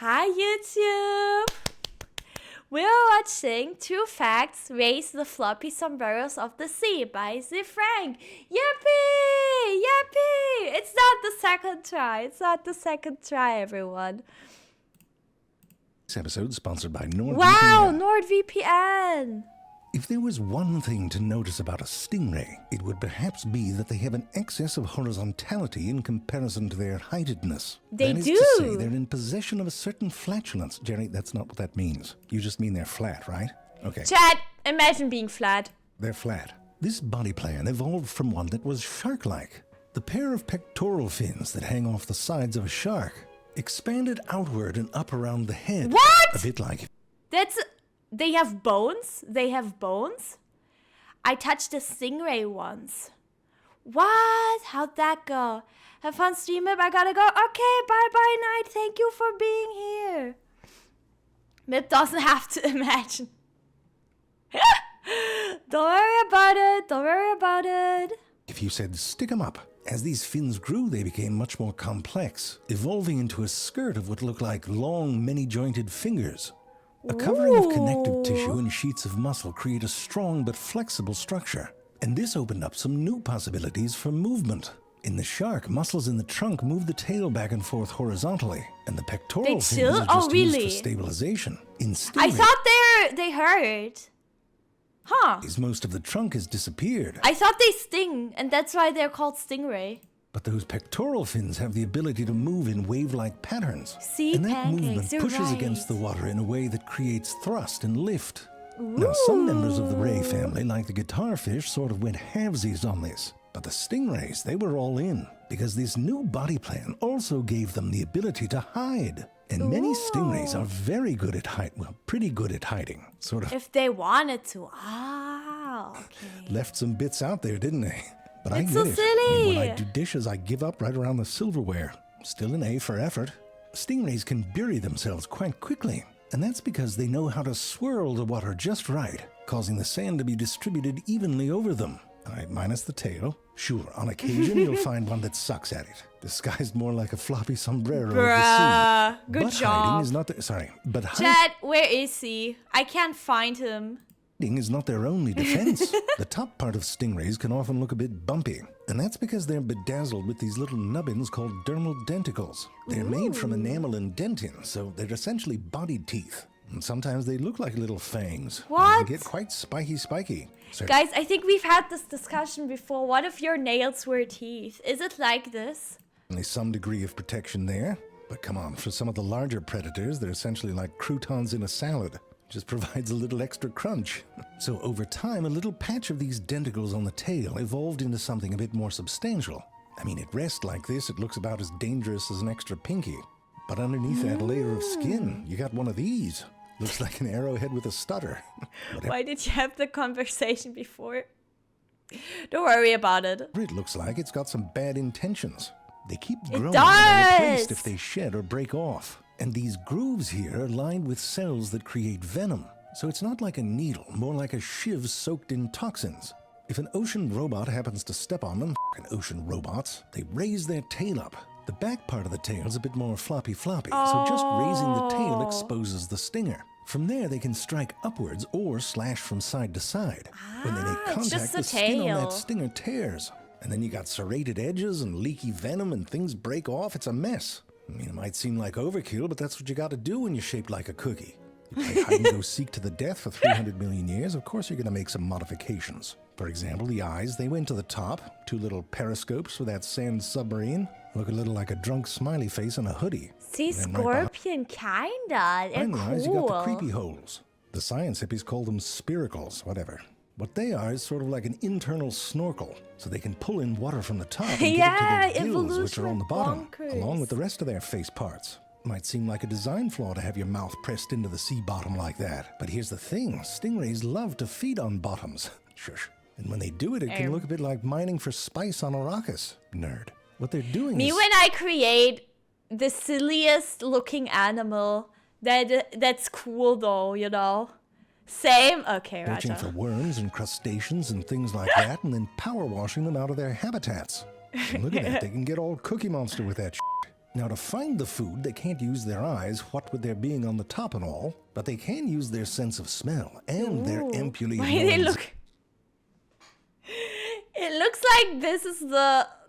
Hi YouTube! We're watching Two Facts Raise the Floppy Sombreros of the Sea by Z Frank. Yippee! Yippee! It's not the second try. It's not the second try, everyone. This episode is sponsored by NordVPN. Wow, NordVPN! If there was one thing to notice about a stingray, it would perhaps be that they have an excess of horizontality in comparison to their heightedness. They that is do. to say, they're in possession of a certain flatulence. Jerry, that's not what that means. You just mean they're flat, right? Okay. Chat, imagine being flat. They're flat. This body plan evolved from one that was shark-like. The pair of pectoral fins that hang off the sides of a shark expanded outward and up around the head. What? A bit like... They have bones? They have bones? I touched a stingray once. What? How'd that go? Have fun streaming. I gotta go. Okay, bye-bye night. Thank you for being here. Mip doesn't have to imagine. Don't worry about it. Don't worry about it. If you said, stick 'em up. As these fins grew, they became much more complex, evolving into a skirt of what looked like long, many-jointed fingers. A covering of connective tissue and sheets of muscle create a strong but flexible structure. And this opened up some new possibilities for movement. In the shark, muscles in the trunk move the tail back and forth horizontally, and the pectoral fins are just used for stabilization. In I thought they hurt. Huh. Most of the trunk has disappeared. I thought they sting, and that's why they're called stingray. But those pectoral fins have the ability to move in wave-like patterns. See, and that pancakes, movement you're pushes right. against the water in a way that creates thrust and lift. Ooh. Now, some members of the ray family, like the guitarfish, sort of went halvesies on this. But the stingrays, they were all in, because this new body plan also gave them the ability to hide. And many stingrays are very good at pretty good at hiding. Sort of. If they wanted to. Ah, okay. Left some bits out there, didn't they? But It's I so get it. silly. When I do dishes, I give up right around the silverware. Still an A for effort. Stingrays can bury themselves quite quickly, and that's because they know how to swirl the water just right, causing the sand to be distributed evenly over them. All right, minus the tail. Sure, on occasion you'll find one that sucks at it, disguised more like a floppy sombrero of the sea. Good but job. Hiding is not but Chad, where is he? I can't find him. hiding is not their only defense. The top part of stingrays can often look a bit bumpy, and that's because they're bedazzled with these little nubbins called dermal denticles. They're made from enamel and dentin, so they're essentially bodied teeth. And sometimes they look like little fangs. What? They get quite spiky. So Guys, I think we've had this discussion before. What if your nails were teeth? Is it like this? there's some degree of protection there. But come on, for some of the larger predators, they're essentially like croutons in a salad. Just provides a little extra crunch. So over time, a little patch of these denticles on the tail evolved into something a bit more substantial. I mean, at rest like this, it looks about as dangerous as an extra pinky. But underneath that layer of skin, you got one of these. Looks like an arrowhead with a stutter. Why did you have the conversation before? Don't worry about it. It looks like it's got some bad intentions. They keep growing does! and are replaced if they shed or break off. And these grooves here are lined with cells that create venom. So it's not like a needle, more like a shiv soaked in toxins. If an ocean robot happens to step on them, ocean robots, they raise their tail up. The back part of the tail is a bit more floppy, so just raising the tail exposes the stinger. From there, they can strike upwards or slash from side to side. When they make it's contact, just the the skin on tail. that stinger tears. And then you got serrated edges and leaky venom and things break off. It's a mess. I mean, it might seem like overkill, but that's what you got to do when you're shaped like a cookie. You play hide and go seek to the death for 300 million years, of course you're going to make some modifications. For example, the eyes, they went to the top. 2 little periscopes for that sand submarine. Look a little like a drunk smiley face on a hoodie. See, And then scorpion, kinda. They're behind the eyes, you got the cool. creepy holes. The science hippies call them spiracles, whatever. What they are is sort of like an internal snorkel, so they can pull in water from the top and Yeah, get it to their gills, which evolution are on the is bottom, bonkers. along with the rest of their face parts. Might seem like a design flaw to have your mouth pressed into the sea bottom like that. But here's the thing, stingrays love to feed on bottoms. Shush. And when they do it, it can look a bit like mining for spice on Arrakis. Nerd. What they're doing Me is... when I create the silliest looking animal, that's cool though, you know? Same? Okay, searching Raja. for worms and crustaceans and things like that, and then power washing them out of their habitats. And look at that, they can get all Cookie Monster with that shit. Now, to find the food, they can't use their eyes, what with their being on the top and all, but they can use their sense of smell and their ampullated Why they nose. look? It looks like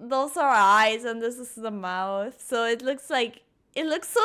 those are eyes and this is the mouth. So it looks so silly. It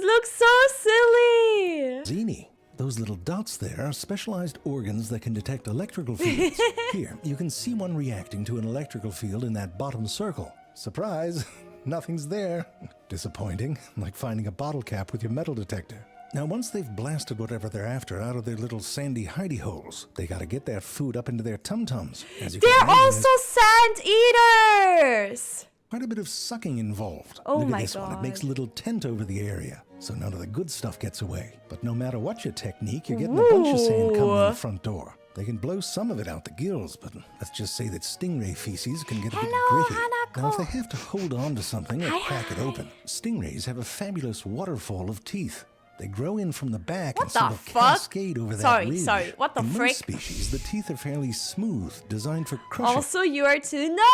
looks so silly. Zini. Those little dots there are specialized organs that can detect electrical fields. Here, you can see one reacting to an electrical field in that bottom circle. Surprise, nothing's there. Disappointing, like finding a bottle cap with your metal detector. Now, once they've blasted whatever they're after out of their little sandy hidey holes, they gotta get that food up into their tum-tums. They're also sand eaters! Quite a bit of sucking involved. Oh Look my at this one. It makes a little tent over the area, so none of the good stuff gets away. But no matter what your technique, you're getting a bunch of sand coming in the front door. They can blow some of it out the gills, but let's just say that stingray feces can get a bit gritty. Now, if they have to hold on to something or crack it open, stingrays have a fabulous waterfall of teeth. They grow in from the back and sort of cascade over that ridge. Sorry, what the frick? In most species, the teeth are fairly smooth, designed for crushing. Also, you are too. No.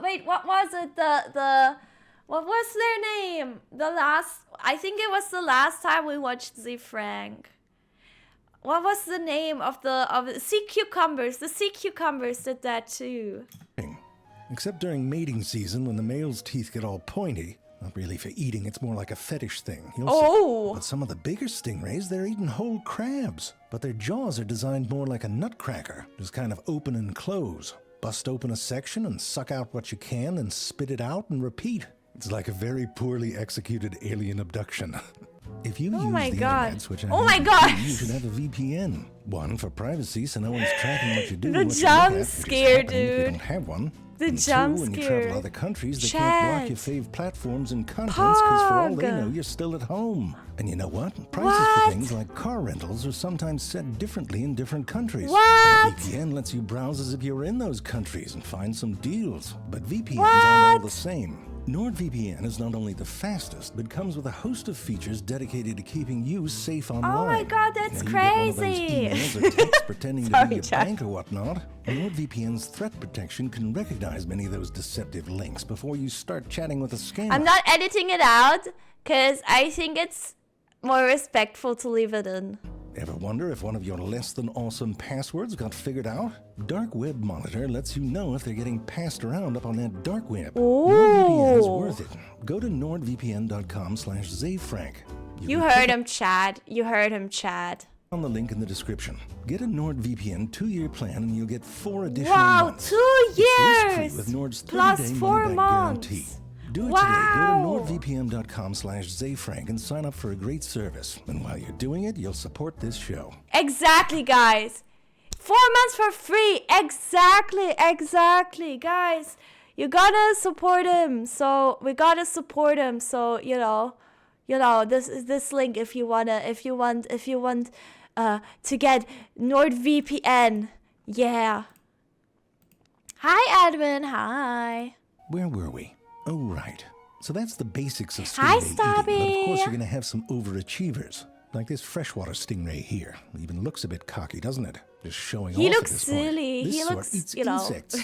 Wait, what was it? What was their name? I think it was the last time we watched Z Frank. What was the name of the sea cucumbers? The sea cucumbers did that too. Except during mating season, when the male's teeth get all pointy. Not really for eating, it's more like a fetish thing. You'll see. But some of the bigger stingrays, they're eating whole crabs. But their jaws are designed more like a nutcracker, just kind of open and close. Bust open a section and suck out what you can and spit it out and repeat. It's like a very poorly executed alien abduction. If you use the internet, which I know you should have a VPN. One, for privacy, so no one's tracking what you do. The jump scare, dude. If you don't have one. The jump when you scare. travel other countries, they can't block your fave platforms and contents because for all they know, you're still at home. And you know what? Prices for things like car rentals are sometimes set differently in different countries. What? A VPN lets you browse as if you were in those countries and find some deals. But VPNs aren't all the same. NordVPN is not only the fastest, but comes with a host of features dedicated to keeping you safe online. Oh my god, that's crazy! Emails or texts pretending to be your bank or whatnot. NordVPN's threat protection can recognize many of those deceptive links before you start chatting with a scammer. I'm not editing it out, because I think it's more respectful to leave it in. Ever wonder if one of your less than awesome passwords got figured out? Dark Web Monitor lets you know if they're getting passed around up on that dark web. NordVPN is worth it. Go to nordvpn.com/ZayFrank. You heard him, Chad. You heard him, Chad. On the link in the description. Get a NordVPN 2-year plan and you'll get 4 additional months. 2 years! With Nord's plus 4 money-back months. guarantee. Do it today. Go to nordvpn.com/ZayFrank and sign up for a great service. And while you're doing it, you'll support this show. Exactly, guys. 4 months for free. Exactly, guys. You gotta support him. So we gotta support him. So you know, this is this link if you want to get NordVPN. Yeah. Hi, Edwin. Hi. Where were we? Oh, right. So that's the basics of Hi, stingray Stabby. eating. But of course, you're going to have some overachievers. Like this freshwater stingray here. It even looks a bit cocky, doesn't it? Just showing off He at looks this silly. Point. This He sort looks, eats you know. insects.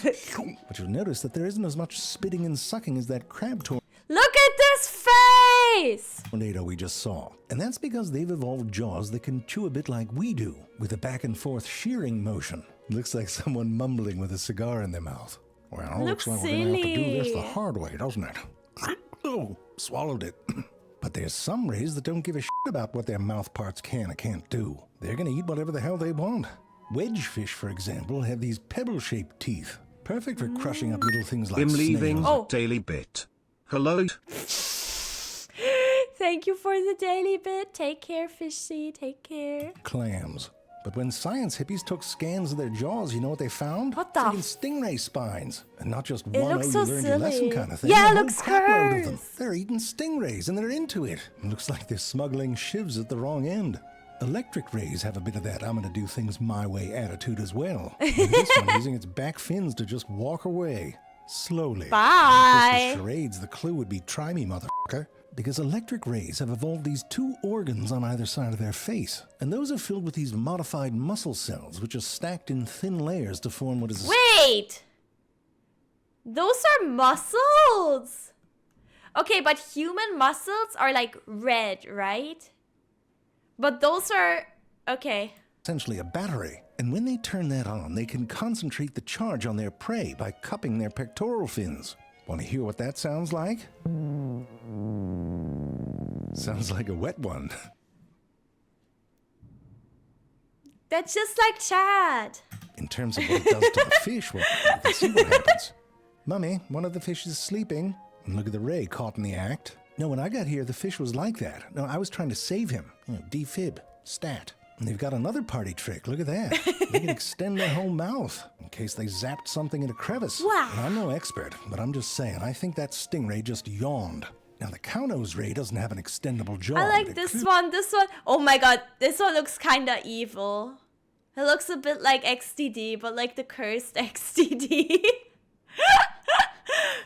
But you'll notice that there isn't as much spitting and sucking as that crab Look at this face! tornado we just saw. And that's because they've evolved jaws that can chew a bit like we do, with a back and forth shearing motion. Looks like someone mumbling with a cigar in their mouth. Well, looks like we're going to have to do this the hard way, doesn't it? Oh, swallowed it. But there's some rays that don't give a shit about what their mouth parts can or can't do. They're going to eat whatever the hell they want. Wedgefish, for example, have these pebble-shaped teeth. Perfect for crushing up little things like snails. Daily Bit. Hello. Thank you for the daily bit. Take care, Fishy. Take care. Clams. But when science hippies took scans of their jaws, you know what they found? What the? Freaking stingray spines. And not just It one looks so you learned your lesson silly. kind of thing. Yeah, a it whole looks crapload of them. gross. They're eating stingrays and they're into it. It looks like they're smuggling shivs at the wrong end. Electric rays have a bit of that I'm gonna do things my way attitude as well. And this one using its back fins to just walk away. Slowly. Bye. If this was charades, the clue would be try me, motherfucker. Because electric rays have evolved these 2 organs on either side of their face. And those are filled with these modified muscle cells, which are stacked in thin layers to form what is Wait! Those are muscles. Okay, but human muscles are like red, right? But those are... Okay. Essentially a battery. And when they turn that on, they can concentrate the charge on their prey by cupping their pectoral fins. Want to hear what that sounds like? Sounds like a wet one. That's just like Chad. In terms of what it does to the fish, well, you can see what happens. Mummy, one of the fish is sleeping. And look at the ray caught in the act. No, when I got here, the fish was like that. No, I was trying to save him. Defib, stat. And they've got another party trick. Look at that. They can extend their whole mouth in case they zapped something in a crevice. Wow. And I'm no expert, but I'm just saying, I think that stingray just yawned. Now, the cow-nose ray doesn't have an extendable jaw. I like this one. Oh my god, this one looks kinda evil. It looks a bit like XDD, but like the cursed XDD.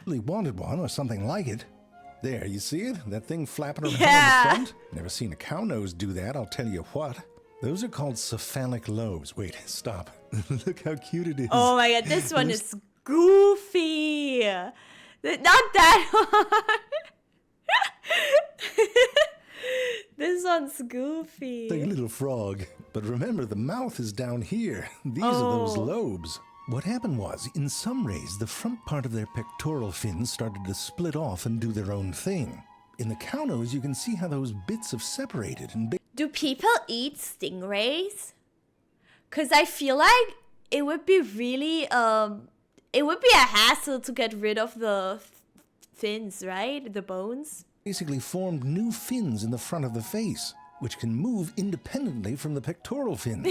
Really wanted one or something like it. There, you see it? That thing flapping around Yeah. on the front? Never seen a cow nose do that, I'll tell you what. Those are called cephalic lobes. Wait, stop. Look how cute it is. Oh my god, this one is goofy. Not that one. This one's goofy. Like a little frog. But remember, the mouth is down here. These are those lobes. What happened was, in some rays, the front part of their pectoral fins started to split off and do their own thing. In the cow nose, you can see how those bits have separated and Do people eat stingrays? Because I feel like it would be really, it would be a hassle to get rid of the fins, right? The bones. basically formed new fins in the front of the face, which can move independently from the pectoral fins.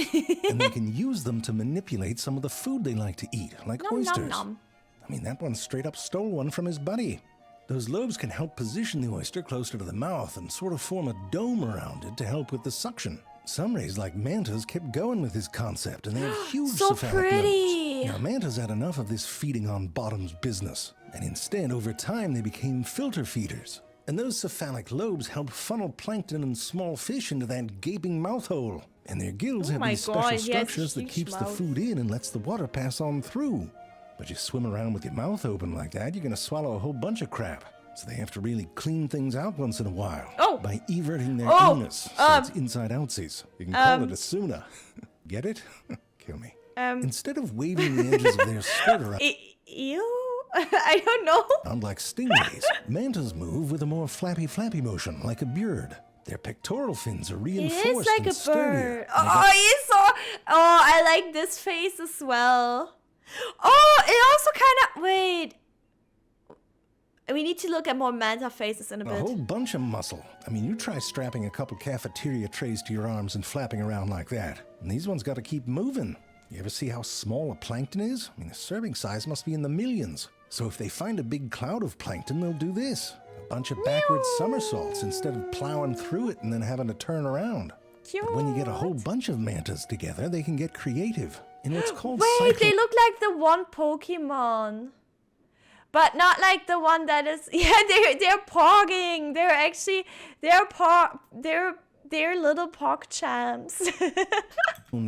And they can use them to manipulate some of the food they like to eat, like Nom, nom, oysters. nom. I mean, that one straight up stole one from his buddy. Those lobes can help position the oyster closer to the mouth and sort of form a dome around it to help with the suction. Some rays, like mantas, kept going with this concept, and they have huge So cephalic pretty. lobes. Now, mantas had enough of this feeding on bottoms business, and instead, over time, they became filter feeders. And those cephalic lobes help funnel plankton and small fish into that gaping mouth hole. And their gills have my these God, special he has a structures that huge keeps the mouth. food in and lets the water pass on through. But you swim around with your mouth open like that, you're gonna swallow a whole bunch of crap. So they have to really clean things out once in a while. Oh. By everting their Oh, anus, so it's inside outsies. You can call it a suna. Get it? Kill me. Instead of waving the edges of their skirt around Ew? I don't know. like stingrays, mantas move with a more flappy motion, like a bird. Their pectoral fins are It reinforced is like and a sturdier. bird. Oh, I like this face as well. Oh, it also kind of... Wait. We need to look at more manta faces in a A bit. whole bunch of muscle. I mean, you try strapping a couple cafeteria trays to your arms and flapping around like that. And these ones got to keep moving. You ever see how small a plankton is? I mean, the serving size must be in the millions. So if they find a big cloud of plankton, they'll do this. A bunch of backwards somersaults instead of plowing through it and then having to turn around. But when you get a whole bunch of mantas together, they can get creative. In what's called Wait, they look like the one Pokemon. But not like the one that is... Yeah, they're pogging. They're actually... They're little pog champs.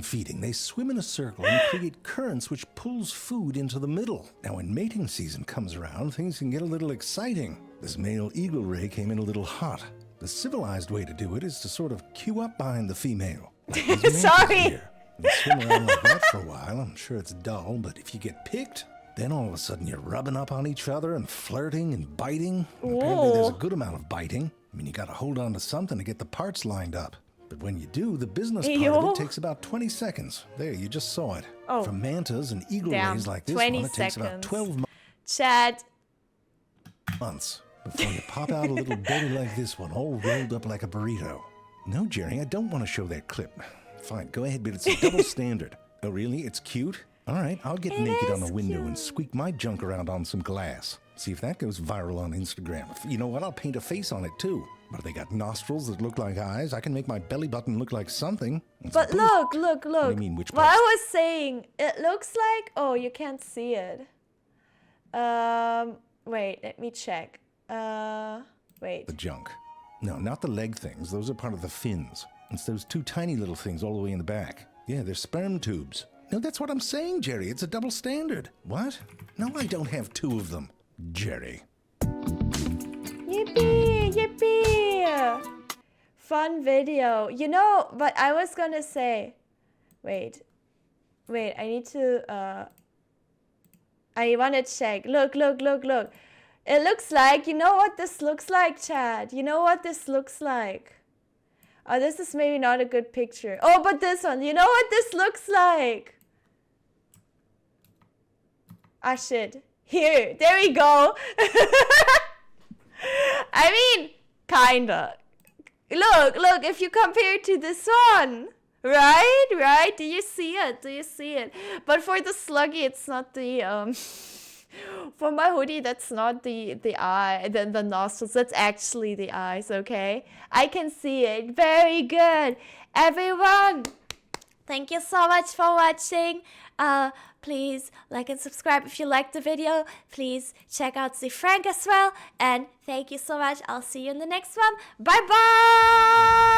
feeding, they swim in a circle and create currents which pulls food into the middle. Now, when mating season comes around, things can get a little exciting. This male eagle ray came in a little hot. The civilized way to do it is to sort of queue up behind the female. Like these mantas Sorry. here. You swim around like that for a while. I'm sure it's dull, but if you get picked, then all of a sudden you're rubbing up on each other and flirting and biting. And apparently there's a good amount of biting. I mean, you gotta hold on to something to get the parts lined up. But when you do, the business part of Ew. it takes about 20 seconds. There, you just saw it. Oh. For mantas and eagle Damn, rays like this 20 one, it takes about seconds. 12 Chad. months before you pop out a little belly like this one, all rolled up like a burrito. No, Jerry, I don't want to show that clip. Fine, go ahead, but it's a double standard. Oh, really? It's cute? All right, I'll get naked on the window and squeak my junk around on some glass. See if that goes viral on Instagram. You know what? I'll paint a face on it, too. But they got nostrils that look like eyes. I can make my belly button look like something. It's But both. look. What do you mean, which What I parts? was saying, it looks like... Oh, you can't see it. Wait, let me check. Wait. The junk. No, not the leg things. Those are part of the fins. It's those two tiny little things all the way in the back. Yeah, they're sperm tubes. No, that's what I'm saying, Jerry. It's a double standard. What? No, I don't have 2 of them, Jerry. Yippee! Yippee! Fun video. You know, but I was gonna say... Wait, I need to... I wanna check. Look. It looks like... You know what this looks like, Chad? You know what this looks like? Oh, this is maybe not a good picture. Oh, but this one. You know what this looks like? Ah, shit. Here. There we go. I mean, kinda. Look, if you compare to this one. Right? Do you see it? But for the Sluggy, it's not the, for my hoodie, that's not the eye, the nostrils. That's actually the eyes, okay? I can see it. Very good. Everyone, thank you so much for watching. Please like and subscribe if you liked the video. Please check out the Frank as well. And thank you so much. I'll see you in the next one. Bye-bye!